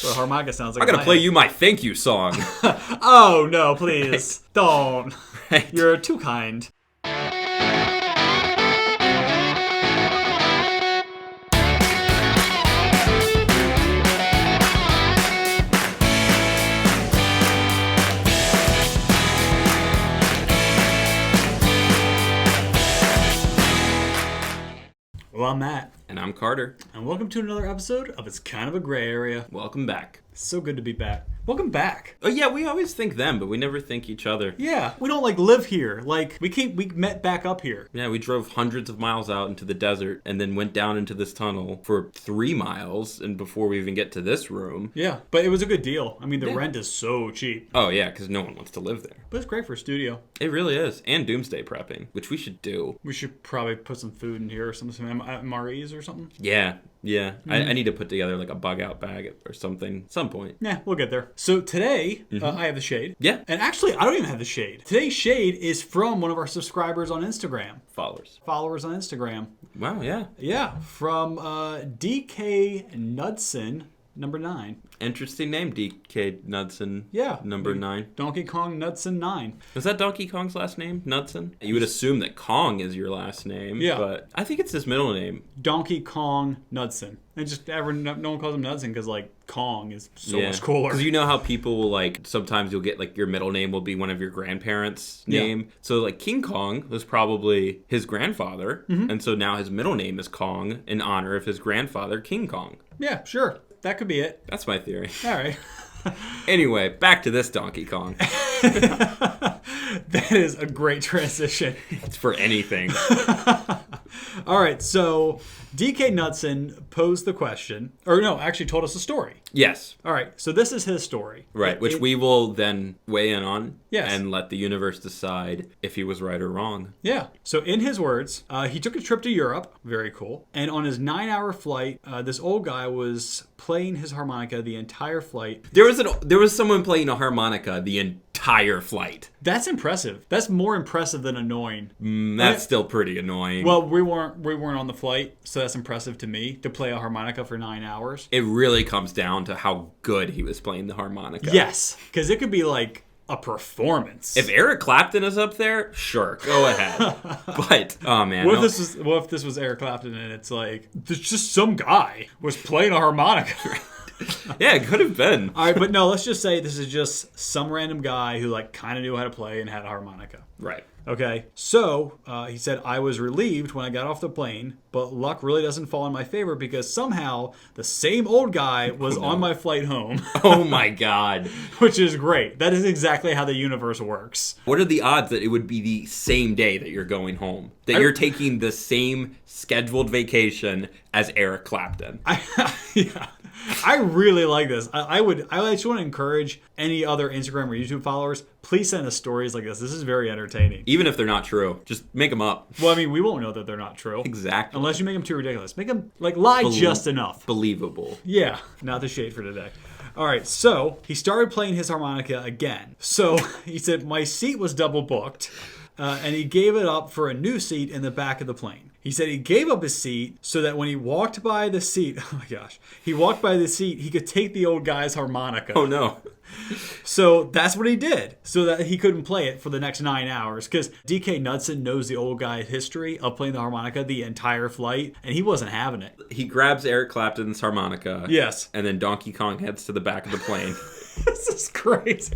Well, harmonica sounds like I'm going to play you my thank you song. Oh, no, please. Right. Don't. Right. You're too kind. Well, I'm Matt. And I'm Carter. And welcome to another episode of It's Kind of a Gray Area. Welcome back. So good to be back. Welcome back. Oh yeah, we always think them, but we never think each other. Yeah, we don't live here. We met back up here. Yeah, we drove hundreds of miles out into the desert and then went down into this tunnel for 3 miles and before we even get to this room. Yeah, but it was a good deal. I mean, the rent is so cheap. Oh yeah, because no one wants to live there. But it's great for a studio. It really is. And doomsday prepping, which we should do. We should probably put some food in here or some MREs or something. Yeah. I need to put together like a bug out bag or something at some point. Yeah, we'll get there. So today, I have the shade. Yeah. And actually, I don't even have the shade. Today's shade is from one of our subscribers on Instagram. Followers on Instagram. Wow, yeah. Yeah, from D.B Knudsen, number 9. Interesting name, D.K. Knudsen. Yeah. Number 9. Donkey Kong Knudsen 9. Is that Donkey Kong's last name? Knudsen? You would assume that Kong is your last name. Yeah. But I think it's his middle name. Donkey Kong Knudsen. And just no one calls him Knudsen because Kong is so much cooler. Because you know how people will sometimes you'll get your middle name will be one of your grandparents' name. Yeah. So King Kong was probably his grandfather. Mm-hmm. And so now his middle name is Kong in honor of his grandfather, King Kong. Yeah, sure. That could be it. That's my theory. All right. Anyway, back to this Donkey Kong. That is a great transition. It's for anything. All right, so D.K. Knudsen posed the question, or no, actually told us a story. Yes. All right, so this is his story. Right, which we will then weigh in on. Yes. And let the universe decide if he was right or wrong. Yeah. So in his words, he took a trip to Europe. Very cool. And on his 9-hour flight, this old guy was playing his harmonica the entire flight. There was someone playing a harmonica the entire flight. That's impressive. That's more impressive than annoying. That's still pretty annoying. Well, we weren't on the flight, so that's impressive to me to play a harmonica for 9 hours. It really comes down to how good he was playing the harmonica. Yes, because it could be a performance. If Eric Clapton is up there, sure, go ahead. But oh man, what if this was Eric Clapton and it's there's just some guy was playing a harmonica. Yeah, it could have been. All right, but no, let's just say this is just some random guy who kind of knew how to play and had a harmonica. Right. Okay, so he said, I was relieved when I got off the plane, but luck really doesn't fall in my favor because somehow the same old guy was on my flight home. Oh my God. Which is great. That is exactly how the universe works. What are the odds that it would be the same day that you're going home? That you're taking the same scheduled vacation as Eric Clapton? Yeah. I really like this. I just want to encourage any other Instagram or YouTube followers, please send us stories like this. This is very entertaining. Even if they're not true, just make them up. Well, I mean, we won't know that they're not true. Exactly. Unless you make them too ridiculous. Make them, lie just enough. Believable. Yeah, not the shade for today. All right, so he started playing his harmonica again. So he said, my seat was double booked, and he gave it up for a new seat in the back of the plane. He said he gave up his seat so that when he walked by the seat, he could take the old guy's harmonica. Oh, no. So that's what he did, so that he couldn't play it for the next 9 hours. Because D.K. Knudsen knows the old guy's history of playing the harmonica the entire flight, and he wasn't having it. He grabs Eric Clapton's harmonica. Yes. And then Donkey Kong heads to the back of the plane. This is crazy.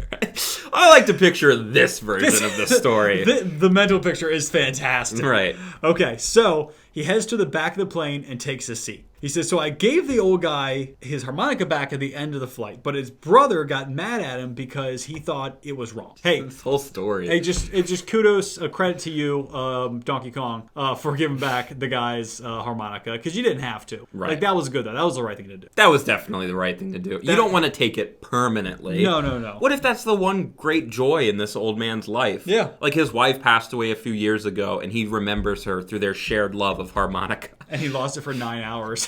I like to picture this version of the story. The mental picture is fantastic. Right. Okay, so he heads to the back of the plane and takes his seat. He says, so I gave the old guy his harmonica back at the end of the flight, but his brother got mad at him because he thought it was wrong. Hey, this whole story. Hey, just kudos, credit to you, Donkey Kong, for giving back the guy's harmonica, because you didn't have to. Right. That was good, though. That was the right thing to do. That was definitely the right thing to do. You don't want to take it permanently. No. What if that's the one great joy in this old man's life? Yeah. His wife passed away a few years ago, and he remembers her through their shared love of harmonica. And he lost it for 9 hours.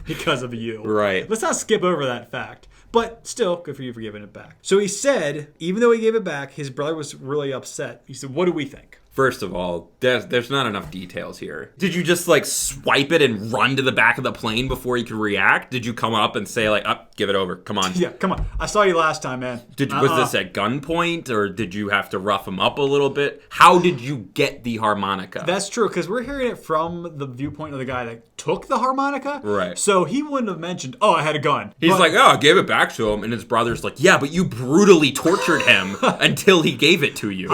Because of you. Right. Let's not skip over that fact. But still, good for you for giving it back. So he said, even though he gave it back, his brother was really upset. He said, what do we think? First of all, there's not enough details here. Did you just like swipe it and run to the back of the plane before you could react? Did you come up and say like, give it over, come on? Yeah, come on. I saw you last time, man. Was this at gunpoint, or did you have to rough him up a little bit? How did you get the harmonica? That's true, because we're hearing it from the viewpoint of the guy that took the harmonica. Right. So he wouldn't have mentioned, I had a gun. He's like, I gave it back to him. And his brother's like, yeah, but you brutally tortured him until he gave it to you.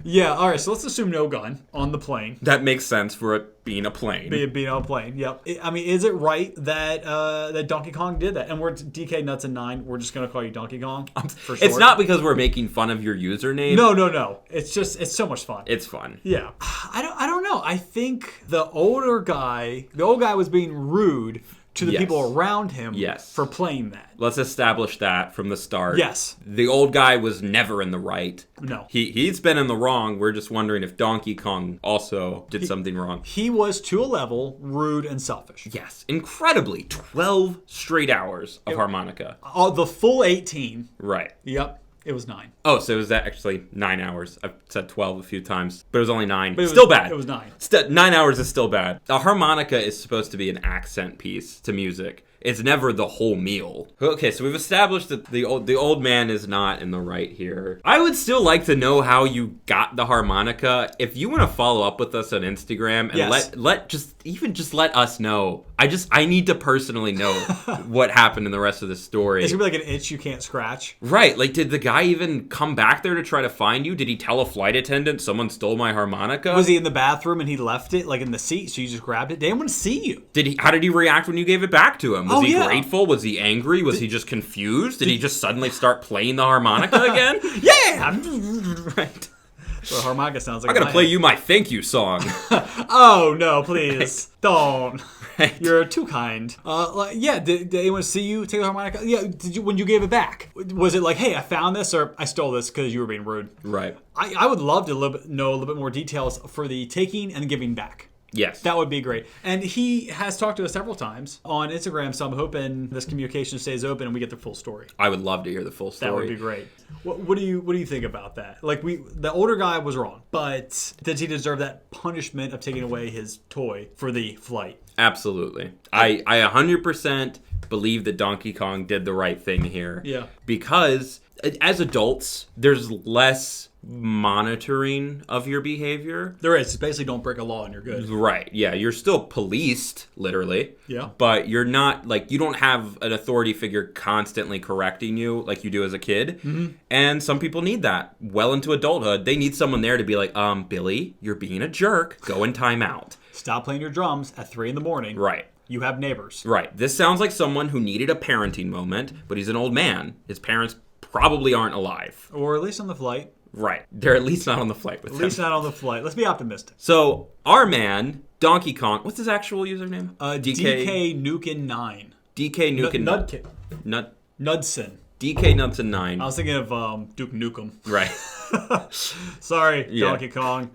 Yeah, all right, so let's assume no gun on the plane. That makes sense for it being a plane. Being on a plane, yep. I mean, is it right that that Donkey Kong did that? And we're DK Nuts and 9. We're just going to call you Donkey Kong for short. It's not because we're making fun of your username. No. It's just, it's so much fun. It's fun. Yeah. I don't know. I think the old guy was being rude to the people around him for playing that. Let's establish that from the start. Yes. The old guy was never in the right. No. He's been in the wrong. We're just wondering if Donkey Kong also did something wrong. He was, to a level, rude and selfish. Yes. Incredibly. 12 straight hours of harmonica. The full 18. Right. Yep. It was 9. Oh, so it was actually 9 hours. I've said 12 a few times, but it was only 9. But still bad. It was 9. 9 hours is still bad. A harmonica is supposed to be an accent piece to music. It's never the whole meal. Okay, so we've established that the old man is not in the right here. I would still like to know how you got the harmonica. If you want to follow up with us on Instagram and let us know. I need to personally know what happened in the rest of the story. It's gonna be like an itch you can't scratch. Right, like did the guy even come back there to try to find you? Did he tell a flight attendant someone stole my harmonica? Was he in the bathroom and he left it like in the seat, so you just grabbed it? They didn't want to see you. How did he react when you gave it back to him? Was he grateful? Was he angry? Was he just confused? Did he just suddenly start playing the harmonica again? Yeah! Right. So harmonica sounds like I gotta play you my thank you song. Oh, no, please. Right. Don't. Right. You're too kind. Did anyone see you take the harmonica? Yeah, when you gave it back? Was it like, hey, I found this, or I stole this because you were being rude? Right. I would love to know a little bit more details for the taking and giving back. Yes. That would be great. And he has talked to us several times on Instagram, so I'm hoping this communication stays open and we get the full story. I would love to hear the full story. That would be great. What do you think about that? Like, the older guy was wrong, but did he deserve that punishment of taking away his toy for the flight? Absolutely. I 100% believe that Donkey Kong did the right thing here. Yeah. Because as adults, there's less monitoring of your behavior. There is. It's basically don't break a law and you're good. Right. Yeah. You're still policed, literally. Yeah. But you're not, like, you don't have an authority figure constantly correcting you like you do as a kid. Mm-hmm. And some people need that. Well into adulthood, they need someone there to be like, Billy, you're being a jerk. Go in timeout. Stop playing your drums at 3 a.m. Right. You have neighbors. Right. This sounds like someone who needed a parenting moment, but he's an old man. His parents probably aren't alive. Or at least on the flight. Right. They're at least not on the flight with him. At least not on the flight. Let's be optimistic. So, our man, Donkey Kong, what's his actual username? DK Nukin 9. DK Nukin. Nudson. DK Nudson 9. I was thinking of Duke Nukem. Right. Sorry, Yeah. Donkey Kong.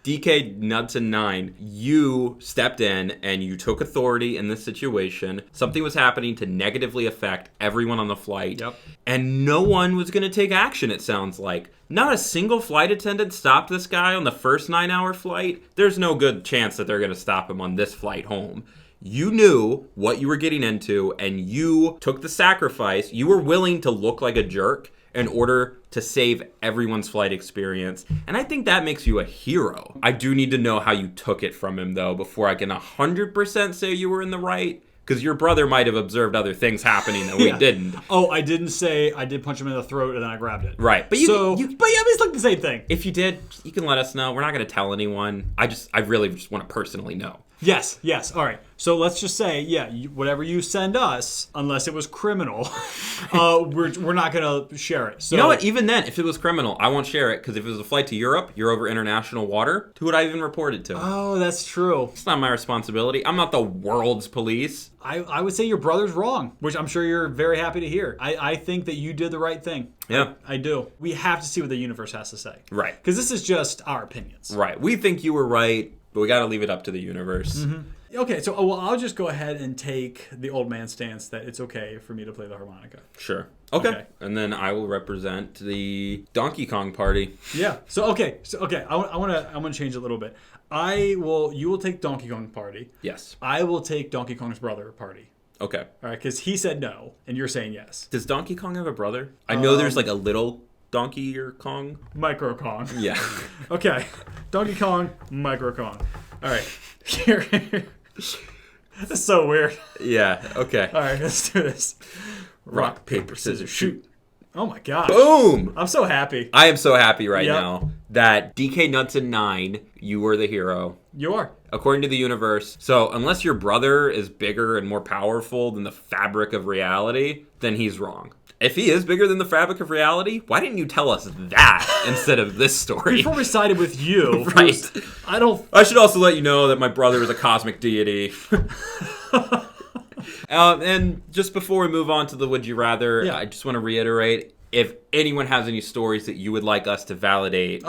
DK Nudson 9, you stepped in and you took authority in this situation. Something was happening to negatively affect everyone on the flight. Yep. And no one was going to take action, it sounds like. Not a single flight attendant stopped this guy on the first 9-hour flight. There's no good chance that they're going to stop him on this flight home. You knew what you were getting into and you took the sacrifice. You were willing to look like a jerk in order to save everyone's flight experience. And I think that makes you a hero. I do need to know how you took it from him, though, before I can 100% say you were in the right. Because your brother might have observed other things happening that we didn't. Oh, I didn't say I did punch him in the throat and then I grabbed it. Right. But it's like the same thing. If you did, you can let us know. We're not going to tell anyone. I really just want to personally know. Yes. All right. So let's just say, whatever you send us, unless it was criminal, we're not going to share it. So, you know what? Even then, if it was criminal, I won't share it, because if it was a flight to Europe, you're over international water, who would I even report it to? Oh, that's true. It's not my responsibility. I'm not the world's police. I would say your brother's wrong, which I'm sure you're very happy to hear. I think that you did the right thing. Yeah. I do. We have to see what the universe has to say. Right. Because this is just our opinions. Right. We think you were right, but we got to leave it up to the universe. Mm-hmm. Okay, so well, I'll just go ahead and take the old man stance that it's okay for me to play the harmonica. Sure. Okay. And then I will represent the Donkey Kong party. Yeah. So okay. I want to change it a little bit. You will take Donkey Kong party. Yes. I will take Donkey Kong's brother party. Okay. All right, because he said no, and you're saying yes. Does Donkey Kong have a brother? I know there's like a little Donkey or Kong. Micro Kong. Yeah. Okay. Donkey Kong, Micro Kong. All right. Here. This is so weird. Yeah. Okay. All right, let's do this. Rock, paper, scissors, shoot. Oh my gosh. Boom! I'm so happy. I am so happy right now that DK Nuts and 9, you were the hero. You are. According to the universe. So unless your brother is bigger and more powerful than the fabric of reality, then he's wrong. If he is bigger than the fabric of reality, why didn't you tell us that instead of this story? Before we sided with you. Right. I should also let you know that my brother is a cosmic deity. And just before we move on to the Would You Rather, I just want to reiterate, if anyone has any stories that you would like us to validate,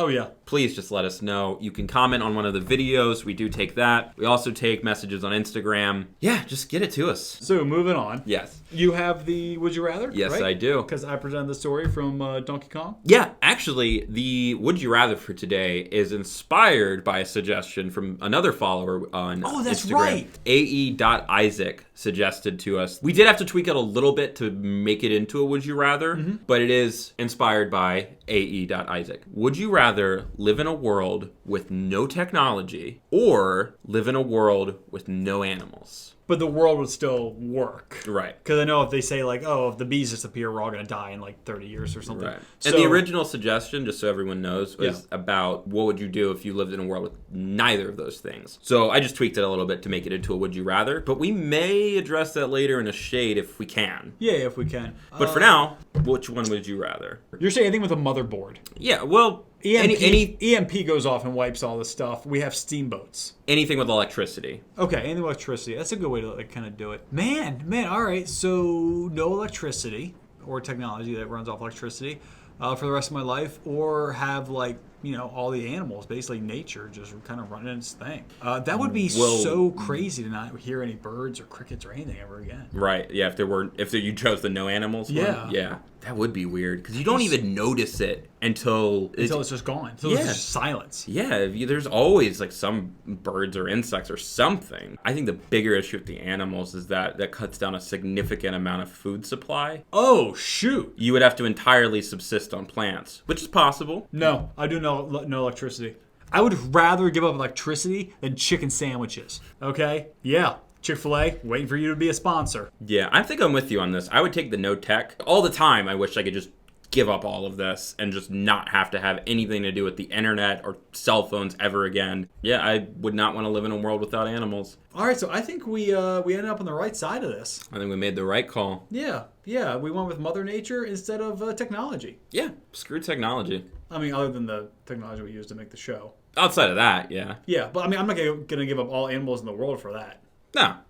please just let us know. You can comment on one of the videos. We do take that. We also take messages on Instagram. Yeah, just get it to us. So moving on. Yes. You have the Would You Rather? Yes, right? I do. Because I presented the story from Donkey Kong. Yeah, actually, the Would You Rather for today is inspired by a suggestion from another follower on that's Instagram. right. AE.Isaac suggested to us. We did have to tweak it a little bit to make it into a Would You Rather, but it is inspired by AE.Isaac. Would you rather live in a world with no technology or live in a world with no animals? But the world would still work. Right. Because I know if they say, like, oh, if the bees disappear, we're all going to die in, like, 30 years or something. Right. So, And the original suggestion, just so everyone knows, was about what would you do if you lived in a world with neither of those things. So I just tweaked it a little bit to make it into a Would You Rather, but we may address that later in a shade if we can. Yeah, if we can. But for now, which one would you rather? You're saying anything with a motherboard. Yeah, well... EMP goes off and wipes all this stuff. We have steamboats. Anything with electricity. Okay, anything with electricity. That's a good way to like, kind of do it. Man, all right. So no electricity or technology that runs off electricity for the rest of my life, or have like, all the animals, basically nature, just kind of running its thing. That would be so crazy to not hear any birds or crickets or anything ever again. Right. Yeah. If you chose the no animals one. Yeah. That would be weird because you don't even notice it until it's just gone. Until it's just silence. Yeah. There's always like some birds or insects or something. I think the bigger issue with the animals is that cuts down a significant amount of food supply. Oh, shoot. You would have to entirely subsist on plants, which is possible. No, I do no electricity. I would rather give up electricity than chicken sandwiches. Okay? Yeah. Chick-fil-A, waiting for you to be a sponsor. Yeah, I think I'm with you on this. I would take the no tech. All the time, I wish I could just give up all of this and just not have to have anything to do with the internet or cell phones ever again. Yeah, I would not want to live in a world without animals. All right, so I think we ended up on the right side of this. I think we made the right call. Yeah, we went with Mother Nature instead of technology. Yeah, screw technology. I mean, other than the technology we use to make the show. Outside of that, yeah. Yeah, but I mean, I'm not going to give up all animals in the world for that.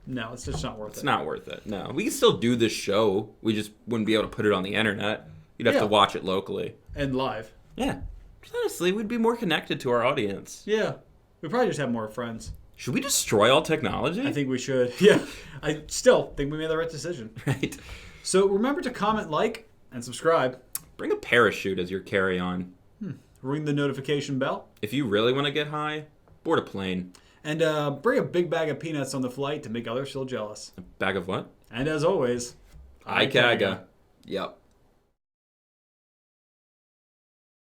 No, it's just not worth it. It's not worth it. No, we can still do this show. We just wouldn't be able to put it on the internet. You'd have to watch it locally and live. Yeah, honestly, we'd be more connected to our audience. Yeah, we probably just have more friends. Should we destroy all technology? I think we should. Yeah, I still think we made the right decision. Right. So remember to comment, like, and subscribe. Bring a parachute as your carry-on. Ring the notification bell. If you really want to get high, board a plane. And bring a big bag of peanuts on the flight to make others feel jealous. A bag of what? And as always, IKAGA. Yep.